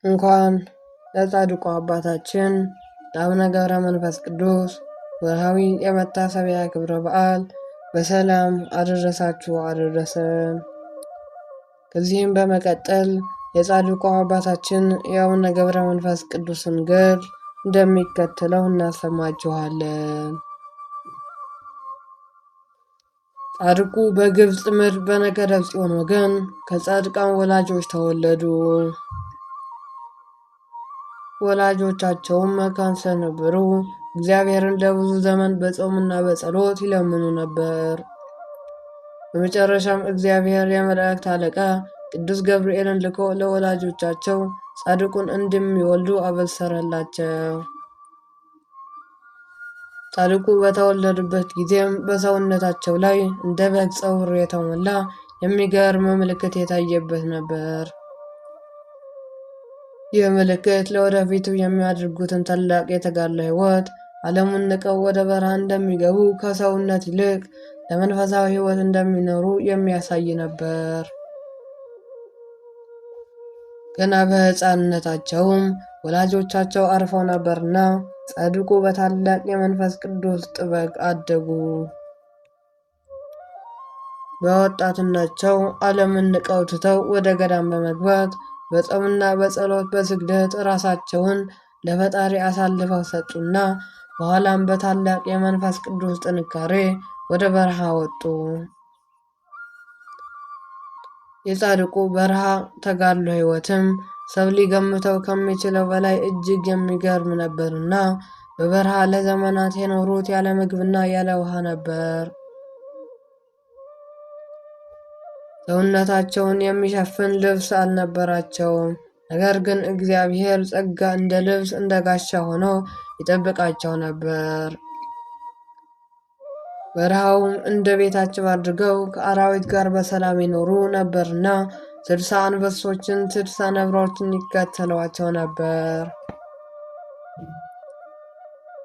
እንኳን ለጻድቁ አባታችን ለአቡነ ገብረ መንፈስ ቅዱስ ወርሃዊ የመታሰቢያ ክብረ በዓል በሰላም አደረሳችሁ አደረሰን። ከዚህም በመቀጠል የጻድቁ አባታችን የአቡነ ገብረ መንፈስ ቅዱስን ገድል እንደሚከተለው እናሰማችኋለን። ጻድቁ በግብፅ ምድር በነገደ ጽዮን ወገን ከጻድቃን ወላጆች ተወለዱ። ወላጆቻቸውም መካን ስለነበሩ እግዚአብሔርን ለብዙ ዘመን በጾምና በጸሎት ይለምኑ ነበር። በመጨረሻም እግዚአብሔር የመላእክት አለቃ ቅዱስ ገብርኤልን ልኮ ለወላጆቻቸው ጻድቁን እንደሚወልዱ አበሰረላቸው። ጻድቁ በተወለዱበት ጊዜም በሰውነታቸው ላይ እንደ በግ ፀጉር የተሞላ የሚገርም ምልክት የታየበት ነበር። ይህ ምልክት ለወደፊቱ የሚያደርጉትን ታላቅ የተጋድሎ ሕይወት ዓለሙን ንቀው ወደ በረሃ እንደሚገቡ ከሰውነት ይልቅ ለመንፈሳዊ ሕይወት እንደሚኖሩ የሚያሳይ ነበር። ገና በሕፃንነታቸውም ወላጆቻቸው አርፈው ነበርና ጻድቁ በታላቅ የመንፈስ ቅዱስ ጥበብ አደጉ። በወጣትነታቸው ዓለምን ንቀው ትተው ወደ ገዳም በመግባት በጾምና በጸሎት በስግደት ራሳቸውን ለፈጣሪ አሳልፈው ሰጡና በኋላም በታላቅ የመንፈስ ቅዱስ ጥንካሬ ወደ በረሃ ወጡ። የጻድቁ በረሃ ተጋድሎ ሕይወትም ሰው ሊገምተው ከሚችለው በላይ እጅግ የሚገርም ነበርና በበረሃ ለዘመናት የኖሩት ያለ ምግብና ያለ ውሃ ነበር። ሰውነታቸውን የሚሸፍን ልብስ አልነበራቸውም። ነገር ግን እግዚአብሔር ጸጋ እንደ ልብስ እንደ ጋሻ ሆኖ ይጠብቃቸው ነበር። በረሃውም እንደ ቤታቸው አድርገው ከአራዊት ጋር በሰላም ይኖሩ ነበርና 60 አንበሶችን 60 ነብሮችን ይከተሏቸው ነበር።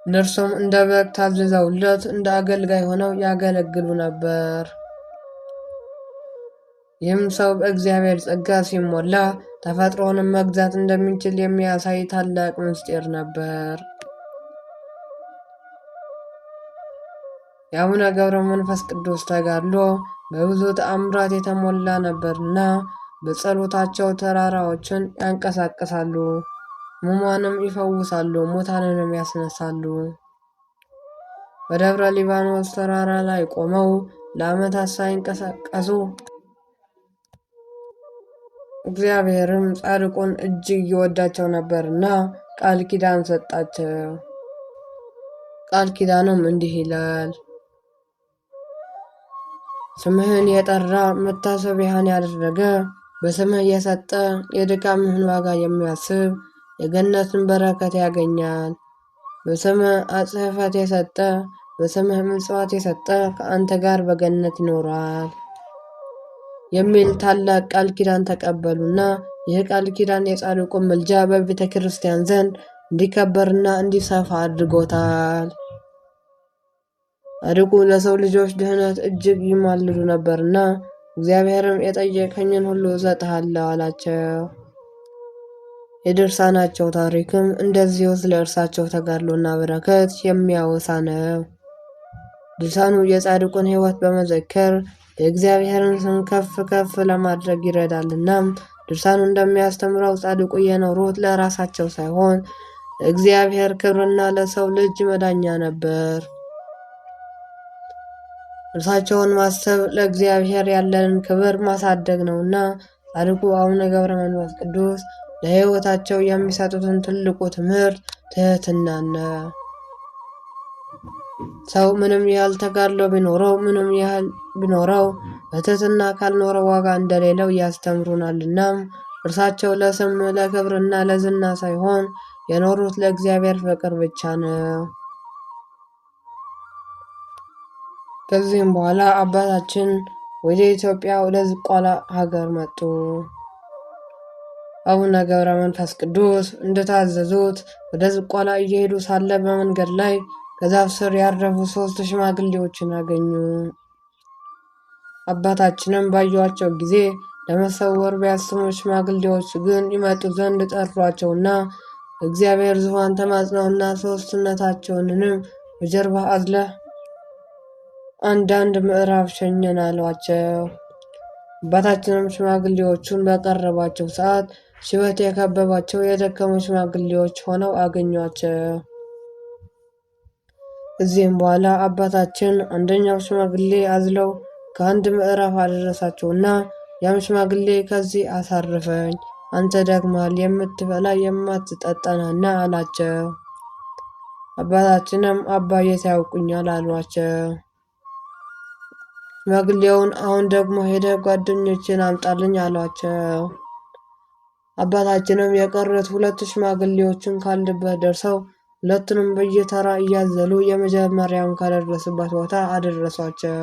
እነርሱም እንደ በግ ታዝዘውለት እንደ አገልጋይ ሆነው ያገለግሉ ነበር። ይህም ሰው በእግዚአብሔር ጸጋ ሲሞላ ተፈጥሮንም መግዛት እንደሚችል የሚያሳይ ታላቅ ምስጢር ነበር። የአቡነ ገብረ መንፈስ ቅዱስ ተጋድሎ በብዙ ተአምራት የተሞላ ነበርና በጸሎታቸው ተራራዎችን ያንቀሳቅሳሉ፣ ሕሙማንም ይፈውሳሉ፣ ሙታንንም ያስነሳሉ። በደብረ ሊባኖስ ተራራ ላይ ቆመው ለዓመታት ሳይንቀሳቀሱ እግዚአብሔርም ጻድቁን እጅግ ይወዳቸው ነበርና ቃል ኪዳን ሰጣቸው። ቃል ኪዳኑም እንዲህ ይላል። ስምህን የጠራ መታሰቢያህን ያደረገ በስምህ የሰጠ የድካምህን ዋጋ የሚያስብ የገነትን በረከት ያገኛል። በስምህ አጽሕፈት የሰጠ በስምህ ምጽዋት የሰጠ ከአንተ ጋር በገነት ይኖራል የሚል ታላቅ ቃል ኪዳን ተቀበሉና ይህ ቃል ኪዳን የጻድቁን ምልጃ በቤተ ክርስቲያን ዘንድ እንዲከበርና እንዲሰፋ አድርጎታል። ጻድቁ ለሰው ልጆች ድህነት እጅግ ይማልዱ ነበርና እግዚአብሔርም የጠየቀኝን ሁሉ እሰጥሃለሁ አላቸው። የድርሳናቸው ታሪክም እንደዚሁ ስለ እርሳቸው ተጋድሎና በረከት የሚያወሳ ነው። ድርሳኑ የጻድቁን ሕይወት በመዘከር የእግዚአብሔርን ስም ከፍ ከፍ ለማድረግ ይረዳልና ድርሳኑ እንደሚያስተምረው ጻድቁ የኖሩት ለራሳቸው ሳይሆን ለእግዚአብሔር ክብርና ለሰው ልጅ መዳኛ ነበር። እርሳቸውን ማሰብ ለእግዚአብሔር ያለንን ክብር ማሳደግ ነውና ጻድቁ አቡነ ገብረ መንፈስ ቅዱስ ለሕይወታቸው የሚሰጡትን ትልቁ ትምህርት ትህትናን ነው። ሰው ምንም ያህል ተጋድሎ ቢኖረው በትህትና ካልኖረ ዋጋ እንደሌለው ያስተምሩናልና እርሳቸው ለስም ለክብርና ለዝና ሳይሆን የኖሩት ለእግዚአብሔር ፍቅር ብቻ ነው። ከዚህም በኋላ አባታችን ወደ ኢትዮጵያ ወደ ዝቋላ ሀገር መጡ። አቡነ ገብረ መንፈስ ቅዱስ እንደታዘዙት ወደ ዝቋላ እየሄዱ ሳለ በመንገድ ላይ ከዛፍ ስር ያረፉ 3 ሽማግሌዎችን አገኙ። አባታችንም ባዩአቸው ጊዜ ለመሰወር ቢያስሙ ሽማግሌዎች ግን ይመጡ ዘንድ ጠሯቸውና እግዚአብሔር ዙፋን ተማጽነውና ሦስትነታቸውንም በጀርባ አዝለህ አንዳንድ ምዕራፍ ሸኘን አሏቸው። አባታችንም ሽማግሌዎቹን በቀረባቸው ሰዓት ሽበት የከበባቸው የደከሙ ሽማግሌዎች ሆነው አገኟቸው። ከዚህም በኋላ አባታችን አንደኛው ሽማግሌ አዝለው ከአንድ ምዕራፍ አደረሳቸውና ያም ሽማግሌ ከዚህ አሳርፈኝ፣ አንተ ደግመሃል፣ የምትበላ የማትጠጣናና አላቸው። አባታችንም አባዬት ያውቁኛል አሏቸው። ሽማግሌውን አሁን ደግሞ ሄደህ ጓደኞችን አምጣልኝ አሏቸው። አባታችንም የቀሩት ሁለት ሽማግሌዎችን ካሉበት ደርሰው ሁለቱንም በየተራ እያዘሉ የመጀመሪያውን ካደረሱበት ቦታ አደረሷቸው።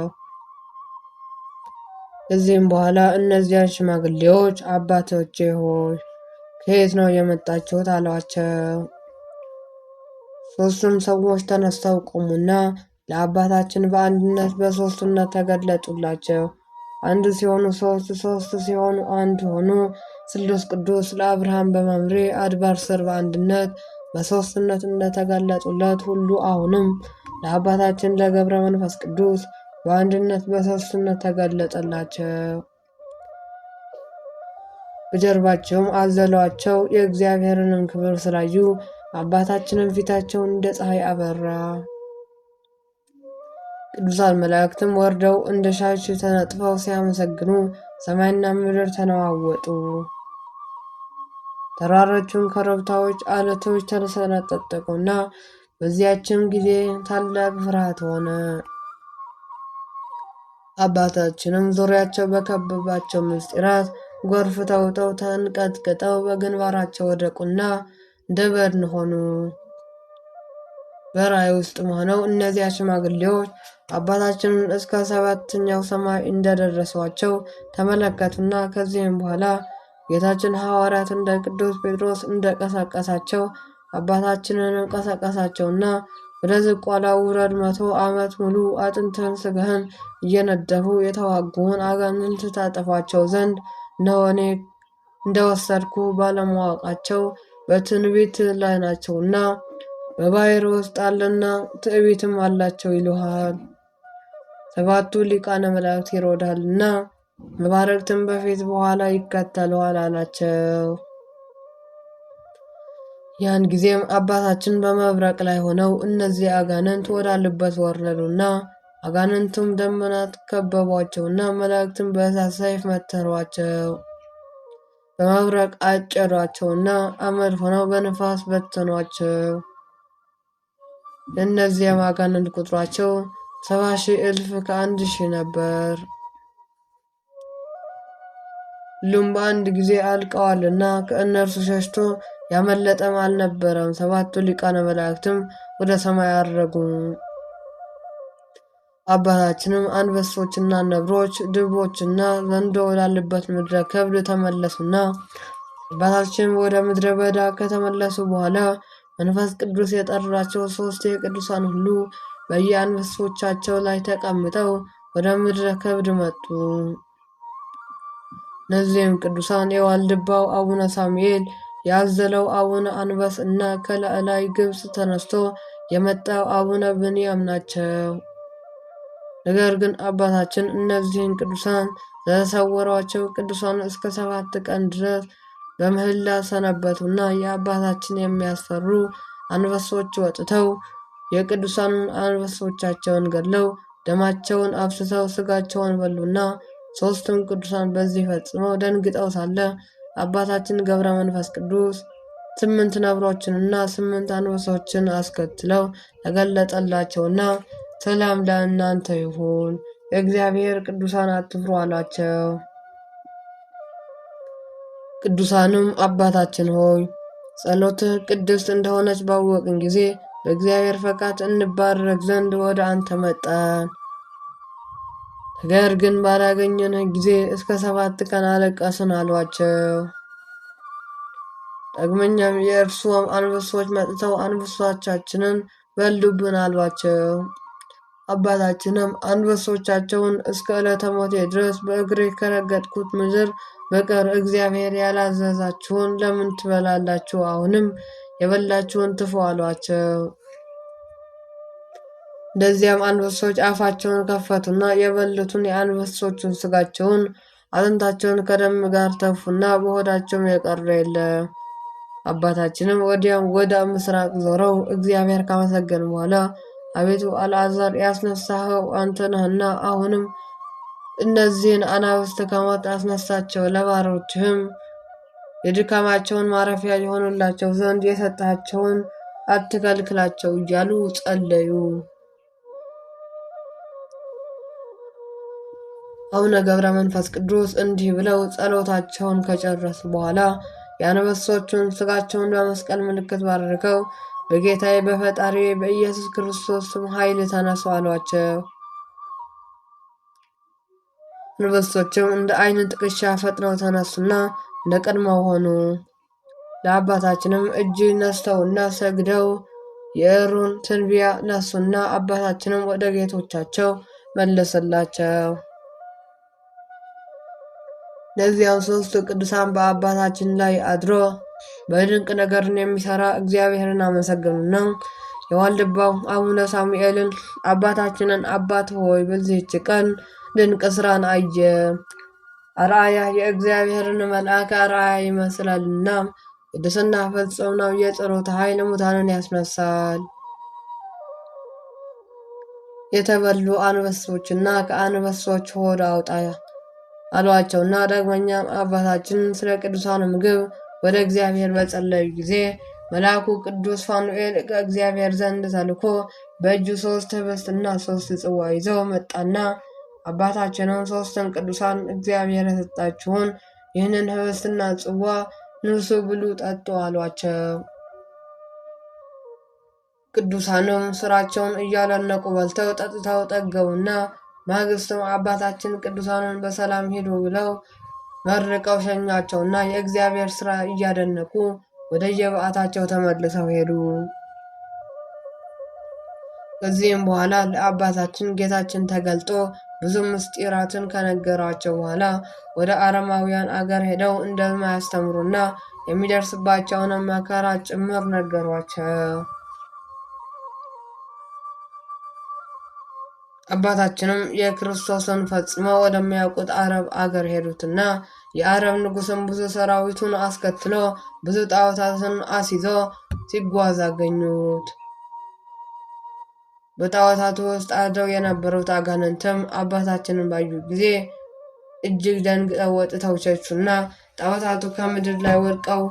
ከዚህም በኋላ እነዚያን ሽማግሌዎች አባቶቼ ሆይ ከየት ነው የመጣችሁት አሏቸው። ሦስቱም ሰዎች ተነስተው ቆሙና ለአባታችን በአንድነት በሦስትነት ተገለጡላቸው። አንድ ሲሆኑ ሦስት፣ ሦስት ሲሆኑ አንድ ሆኑ። ስሉስ ቅዱስ ለአብርሃም በመምሬ አድባር ስር በአንድነት በሦስትነት እንደተገለጡለት ሁሉ አሁንም ለአባታችን ለገብረ መንፈስ ቅዱስ በአንድነት በሦስትነት ተገለጠላቸው። በጀርባቸውም አዘሏቸው። የእግዚአብሔርንም ክብር ስላዩ አባታችንን ፊታቸውን እንደ ፀሐይ አበራ። ቅዱሳን መላእክትም ወርደው እንደ ሻሽ ተነጥፈው ሲያመሰግኑ ሰማይና ምድር ተነዋወጡ። ተራሮቹን፣ ኮረብታዎች፣ አለቶች ተሰነጣጠቁና በዚያችም ጊዜ ታላቅ ፍርሃት ሆነ። አባታችንም ዙሪያቸው በከበባቸው ምስጢራት ጎርፍ ተውጠው ተንቀጥቅጠው በግንባራቸው ወደቁና እንደ በድን ሆኑ። በራእይ ውስጥም ሆነው እነዚያ ሽማግሌዎች አባታችንን እስከ ሰባተኛው ሰማይ እንደደረሷቸው ተመለከቱና ከዚህም በኋላ ጌታችን ሐዋርያት እንደ ቅዱስ ጴጥሮስ እንደቀሰቀሳቸው አባታችንን ቀሰቀሳቸውና ወደ ዝቋላ ውረድ፣ 100 ዓመት ሙሉ አጥንትህን ሥጋህን እየነደፉ የተዋጉህን አጋንንት ታጠፋቸው ዘንድ ነው እኔ እንደወሰድኩ ባለማወቃቸው በትንቢት ላይ ናቸውና በባሕር ውስጥ አለና ትዕቢትም አላቸው ይሉሃል። ሰባቱ ሊቃነ መላእክት ይሮዳልና መባረክትም በፊት በኋላ ይከተለዋል አላቸው። ያን ጊዜም አባታችን በመብረቅ ላይ ሆነው እነዚህ አጋንንት ወዳሉበት ወረዱና አጋንንቱም ደመናት ከበቧቸውና መላእክትም በእሳት ሰይፍ መተሯቸው። በመብረቅ አጨዷቸውና አመድ ሆነው በንፋስ በተኗቸው። እነዚያም አጋንንት ቁጥራቸው 70,000 እልፍ ከ1,000 ነበር። ሁሉም በአንድ ጊዜ አልቀዋልና ከእነርሱ ሸሽቶ ያመለጠም አልነበረም። ሰባቱ ሊቃነ መላእክትም ወደ ሰማይ አረጉ። አባታችንም አንበሶችና ነብሮች፣ ድቦችና ዘንዶ ወዳሉበት ምድረ ከብድ ተመለሱና አባታችን ወደ ምድረ በዳ ከተመለሱ በኋላ መንፈስ ቅዱስ የጠራቸው 3 የቅዱሳን ሁሉ በየአንበሶቻቸው ላይ ተቀምጠው ወደ ምድረ ከብድ መጡ። እነዚህም ቅዱሳን የዋልድባው አቡነ ሳሙኤል፣ ያዘለው አቡነ አንበስ እና ከላዕላይ ግብፅ ተነስቶ የመጣው አቡነ ብንያም ናቸው። ነገር ግን አባታችን እነዚህን ቅዱሳን ስለሰወሯቸው ቅዱሳን እስከ 7 ቀን ድረስ በምህላ ሰነበቱና የአባታችን የሚያስፈሩ አንበሶች ወጥተው የቅዱሳኑን አንበሶቻቸውን ገድለው ደማቸውን አፍስሰው ስጋቸውን በሉና 3ቱም ቅዱሳን በዚህ ፈጽመው ደንግጠው ሳለ አባታችን ገብረ መንፈስ ቅዱስ 8 ነብሮችንና 8 አንበሶችን አስከትለው ተገለጠላቸውና ሰላም ለእናንተ ይሁን፣ የእግዚአብሔር ቅዱሳን አትፍሩ አላቸው። ቅዱሳኑም አባታችን ሆይ ጸሎትህ ቅድስት እንደሆነች ባወቅን ጊዜ በእግዚአብሔር ፈቃድ እንባረክ ዘንድ ወደ አንተ መጣን። ነገር ግን ባላገኘንህ ጊዜ እስከ 7 ቀን አለቀስን አሏቸው። ዳግመኛም የእርሱም አንበሶች መጥተው አንበሶቻችንን በሉብን አሏቸው። አባታችንም አንበሶቻቸውን እስከ ዕለተ ሞቴ ድረስ በእግሬ ከረገጥኩት ምድር በቀር እግዚአብሔር ያላዘዛችሁን ለምን ትበላላችሁ? አሁንም የበላችሁን ትፉ አሏቸው። እንደዚያም አንበሶች አፋቸውን ከፈቱና የበሉትን የአንበሶቹን ስጋቸውን አጥንታቸውን ከደም ጋር ተፉና በሆዳቸውም የቀረ የለም። አባታችንም ወዲያም ወደ ምስራቅ ዞረው እግዚአብሔር ካመሰገኑ በኋላ አቤቱ አልዓዛር ያስነሳኸው አንተ ነህና አሁንም እነዚህን አናብስት ከሞት አስነሳቸው፣ ለባሮችህም የድካማቸውን ማረፊያ የሆኑላቸው ዘንድ የሰጣቸውን አትከልክላቸው እያሉ ጸለዩ። አቡነ ገብረ መንፈስ ቅዱስ እንዲህ ብለው ጸሎታቸውን ከጨረሱ በኋላ የአንበሶቹን ስጋቸውን በመስቀል ምልክት ባርከው በጌታዬ በፈጣሪ በኢየሱስ ክርስቶስ ስም ኃይል ተነሱ አሏቸው። አንበሶችም እንደ ዓይን ጥቅሻ ፈጥነው ተነሱና እንደ ቀድሞው ሆኑ። ለአባታችንም እጅ ነስተውና ሰግደው የእሩን ትንቢያ ነሱና አባታችንም ወደ ጌቶቻቸው መለሰላቸው። እነዚያም ሦስቱ ቅዱሳን በአባታችን ላይ አድሮ በድንቅ ነገርን የሚሰራ እግዚአብሔርን አመሰገኑና የዋልድባው አቡነ ሳሙኤልን አባታችንን አባት ሆይ በዚህች ቀን ድንቅ ስራን አየ። አርአያ የእግዚአብሔርን መልአክ አርአያ ይመስላልና ቅድስና ፈጽሞ ነው። የጸሎት ኃይል ሙታንን ያስነሳል። የተበሉ አንበሶችና ከአንበሶች ሆድ አውጣ አሏቸውና ዳግመኛም አባታችን ስለ ቅዱሳኑ ምግብ ወደ እግዚአብሔር በጸለዩ ጊዜ መልአኩ ቅዱስ ፋኑኤል ከእግዚአብሔር ዘንድ ተልኮ በእጁ 3 ህብስትና 3 ጽዋ ይዞ መጣና አባታችንን ሦስቱን ቅዱሳን እግዚአብሔር የሰጣችሁን ይህንን ህብስትና ጽዋ ንሱ፣ ብሉ፣ ጠጡ አሏቸው። ቅዱሳኑም ስራቸውን እያለነቁ በልተው ጠጥተው ጠገቡና ማግስቱም አባታችን ቅዱሳኑን በሰላም ሂዱ ብለው መርቀው ሸኟቸውና የእግዚአብሔር ስራ እያደነቁ ወደ የበዓታቸው ተመልሰው ሄዱ። ከዚህም በኋላ ለአባታችን ጌታችን ተገልጦ ብዙ ምስጢራትን ከነገሯቸው በኋላ ወደ አረማውያን አገር ሄደው እንደማያስተምሩና የሚደርስባቸውን መከራ ጭምር ነገሯቸው። አባታችንም የክርስቶስን ፈጽመው ወደሚያውቁት አረብ አገር ሄዱትና የአረብ ንጉሥም ብዙ ሰራዊቱን አስከትሎ ብዙ ጣዖታትን አስይዞ ሲጓዝ አገኙት። በጣዖታቱ ውስጥ አድረው የነበሩት አጋንንትም አባታችንን ባዩ ጊዜ እጅግ ደንግጠው ወጥተው ሸሹና ጣዖታቱ ከምድር ላይ ወድቀው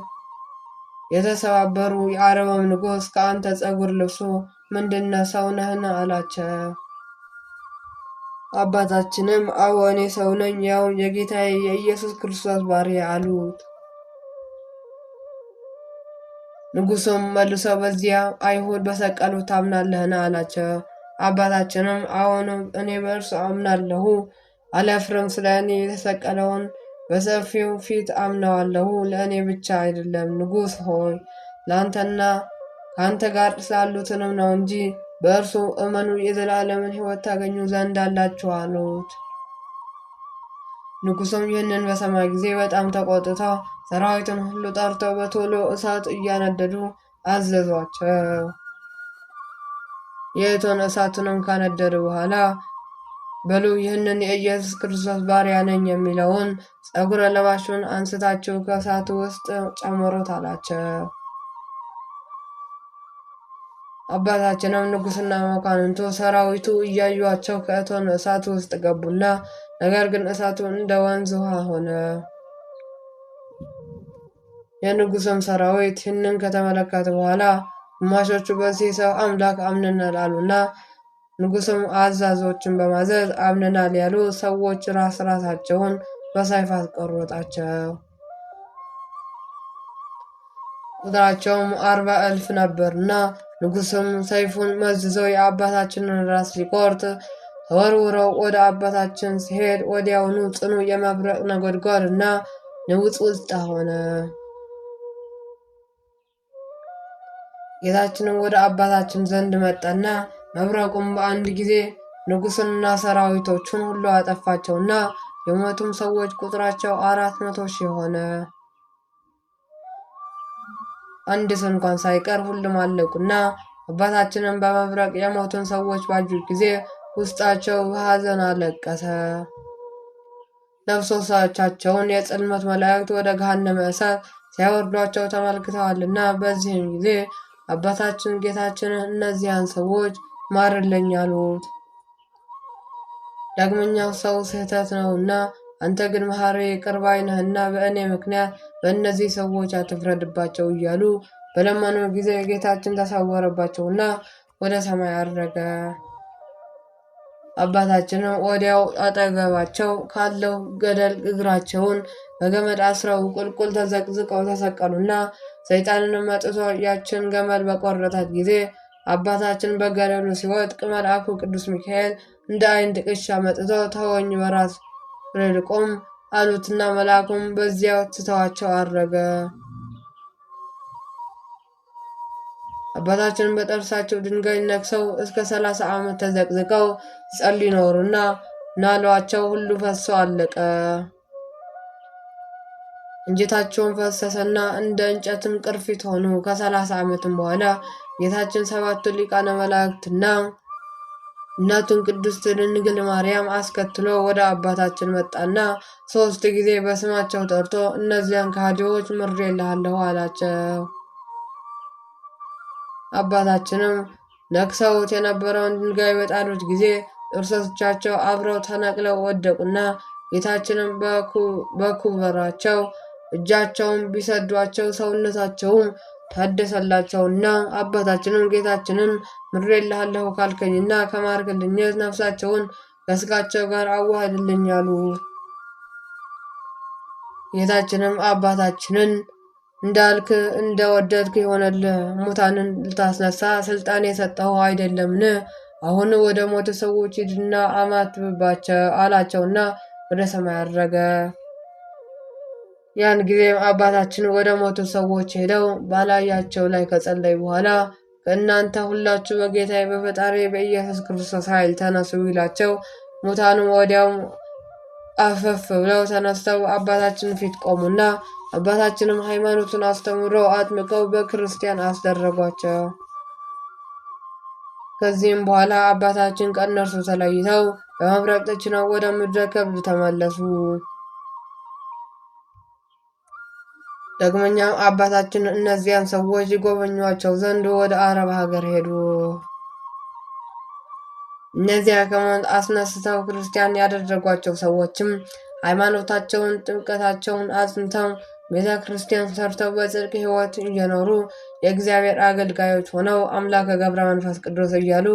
የተሰባበሩ። የአረብም ንጉሥ ከአንተ ጸጉር ልብሱ ምንድነው? ሰው ነህን? አላቸው። አባታችንም አዎ እኔ ሰው ነኝ፣ ያው የጌታዬ የኢየሱስ ክርስቶስ ባሪያ አሉት። ንጉሡም መልሶ በዚያ አይሁድ በሰቀሉት ታምናለህን? አላቸው። አባታችንም አዎንም እኔ በእርሱ አምናለሁ፣ አላፍርም። ስለ እኔ የተሰቀለውን በሰፊው ፊት አምነዋለሁ። ለእኔ ብቻ አይደለም ንጉሥ ሆይ ለአንተና ከአንተ ጋር ስላሉትንም ነው እንጂ በእርሱ እመኑ የዘላለምን ሕይወት ታገኙ ዘንድ አላችሁ አሉት። ንጉሡም ይህንን በሰማ ጊዜ በጣም ተቆጥተው ሰራዊትን ሁሉ ጠርተው በቶሎ እሳት እያነደዱ አዘዟቸው። የእቶን እሳቱንም ካነደዱ በኋላ በሉ ይህንን የኢየሱስ ክርስቶስ ባሪያ ነኝ የሚለውን ጸጉረ ለባሹን አንስታችሁ ከእሳቱ ውስጥ ጨምሩት አላቸው። አባታችንም ንጉሥና መኳንንቱ ሰራዊቱ እያዩአቸው ከእቶን እሳቱ ውስጥ ገቡና ነገር ግን እሳቱ እንደ ወንዝ ውሃ ሆነ። የንጉሥም ሰራዊት ይህንን ከተመለከተ በኋላ ግማሾቹ በዚህ ሰው አምላክ አምነናል አሉና ንጉሥም አዛዦችን በማዘዝ አምነናል ያሉ ሰዎች ራሳቸውን በሰይፍ አስቆረጣቸው። ቁጥራቸውም 40,000 ነበርና ንጉሥም ሰይፉን መዝዞ የአባታችንን ራስ ሊቆርጥ ተወርውረው ወደ አባታችን ሲሄድ ወዲያውኑ ጽኑ የመብረቅ ነጎድጓድ እና ንውጽውጽታ ሆነ። ጌታችንም ወደ አባታችን ዘንድ መጣና መብረቁም በአንድ ጊዜ ንጉሥንና ሰራዊቶቹን ሁሉ አጠፋቸውና የሞቱም ሰዎች ቁጥራቸው 400 ሺህ ሆነ። አንድስ እንኳን ሳይቀር ሁሉም አለቁና አባታችንም በመብረቅ የሞቱን ሰዎች ባዩ ጊዜ ውስጣቸው በሐዘን አለቀሰ። ነፍሶቻቸውን የጽልመት መላእክት ወደ ገሃነመ እሳት ሲያወርዷቸው ተመልክተዋልና። በዚህም ጊዜ አባታችን ጌታችንን እነዚያን ሰዎች ማርልኝ አሉት። ዳግመኛው ሰው ስህተት ነውና አንተ ግን መሐሪ ይቅር ባይ ነህና በእኔ ምክንያት በእነዚህ ሰዎች አትፍረድባቸው እያሉ በለመኑ ጊዜ ጌታችን ተሰወረባቸውና ወደ ሰማይ አረገ። አባታችንም ወዲያው አጠገባቸው ካለው ገደል እግራቸውን በገመድ አስረው ቁልቁል ተዘቅዝቀው ተሰቀሉና ሰይጣንንም መጥቶ ያችን ገመድ በቆረጣት ጊዜ አባታችን በገደሉ ሲወድቅ መልአኩ ቅዱስ ሚካኤል እንደ ዓይን ጥቅሻ መጥቶ ተወኝ በራስ ርቆም አሉትና መልአኩም በዚያው ትተዋቸው አረገ። አባታችን በጥርሳቸው ድንጋይ ነክሰው እስከ 30 ዓመት ተዘቅዝቀው ይጸልዩ ኖሩና ናሏቸው ሁሉ ፈሶ አለቀ። እንጀታቸውን ፈሰሰና እንደ እንጨትም ቅርፊት ሆኑ። ከ30 ዓመትም በኋላ ጌታችን 7ቱ ሊቃነ መላእክትና እናቱን ቅድስት ድንግል ማርያም አስከትሎ ወደ አባታችን መጣና 3 ጊዜ በስማቸው ጠርቶ እነዚያን ከሃዲዎች ምሬልሃለሁ አላቸው። አባታችንም ነክሰውት የነበረውን ድንጋይ በጣሉት ጊዜ ጥርሶቻቸው አብረው ተነቅለው ወደቁና ጌታችንም በኩበራቸው እጃቸውን ቢሰዷቸው ሰውነታቸውም ታደሰላቸውና አባታችንም ጌታችንን ምሬልሃለሁ ካልከኝና ከማርክልኝ ነፍሳቸውን ከስጋቸው ጋር አዋህድልኝ አሉ። ጌታችንም አባታችንን እንዳልክ እንደወደድክ ይሆንልህ፣ ሙታንን ልታስነሳ ስልጣን የሰጠው አይደለምን? አሁን ወደ ሞቱ ሰዎች ሂድና አማትብባቸው አላቸውና ወደ ሰማይ አረገ። ያን ጊዜም አባታችን ወደ ሞቱ ሰዎች ሄደው ባላያቸው ላይ ከጸለዩ በኋላ ከእናንተ ሁላችሁ በጌታዬ በፈጣሪ በኢየሱስ ክርስቶስ ኃይል ተነሱ ይላቸው። ሙታንም ወዲያው አፈፍ ብለው ተነስተው አባታችን ፊት ቆሙና አባታችንም ሃይማኖቱን አስተምረው አጥምቀው በክርስቲያን አስደረጓቸው። ከዚህም በኋላ አባታችን ከእነርሱ ተለይተው በመብረቅ ተጭነው ወደ ምድረ ከብድ ተመለሱ። ዳግመኛም አባታችን እነዚያን ሰዎች ይጎበኟቸው ዘንድ ወደ አረብ ሀገር ሄዱ። እነዚያ ከሞት አስነስተው ክርስቲያን ያደረጓቸው ሰዎችም ሃይማኖታቸውን፣ ጥምቀታቸውን አጽንተው ቤተ ክርስቲያን ሰርተው በጽድቅ ሕይወት እየኖሩ የእግዚአብሔር አገልጋዮች ሆነው አምላከ ገብረ መንፈስ ቅዱስ እያሉ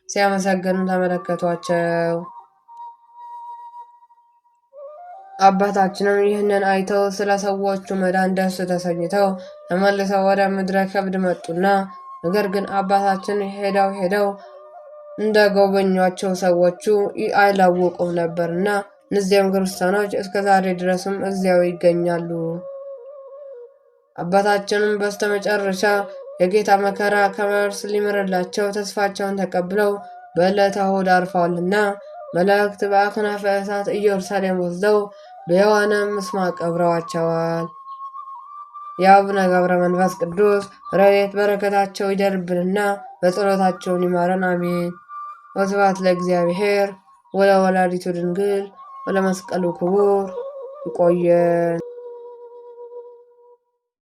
ሲያመሰግኑ ተመለከቷቸው። አባታችንም ይህንን አይተው ስለ ሰዎቹ መዳን ደስ ተሰኝተው ተመልሰው ወደ ምድረ ከብድ መጡና ነገር ግን አባታችን ሄደው እንደ ጎበኟቸው ሰዎቹ አላወቁም ነበርና እነዚያም ክርስቲያኖች እስከ ዛሬ ድረስም እዚያው ይገኛሉ። አባታችንም በስተመጨረሻ የጌታ መከራ ከመርስ ሊምርላቸው ተስፋቸውን ተቀብለው በዕለተ እሑድ አርፈዋልና መላእክት በአክናፈ እሳት ኢየሩሳሌም ወስደው በየዋነ ምስማቅ ቀብረዋቸዋል። የአቡነ ገብረ መንፈስ ቅዱስ ረድኤት በረከታቸው ይደርብንና በጸሎታቸውን ይማረን፣ አሜን። ወስብሐት ለእግዚአብሔር ወለወላዲቱ ድንግል ወለመስቀሉ ክቡር። ይቆየን።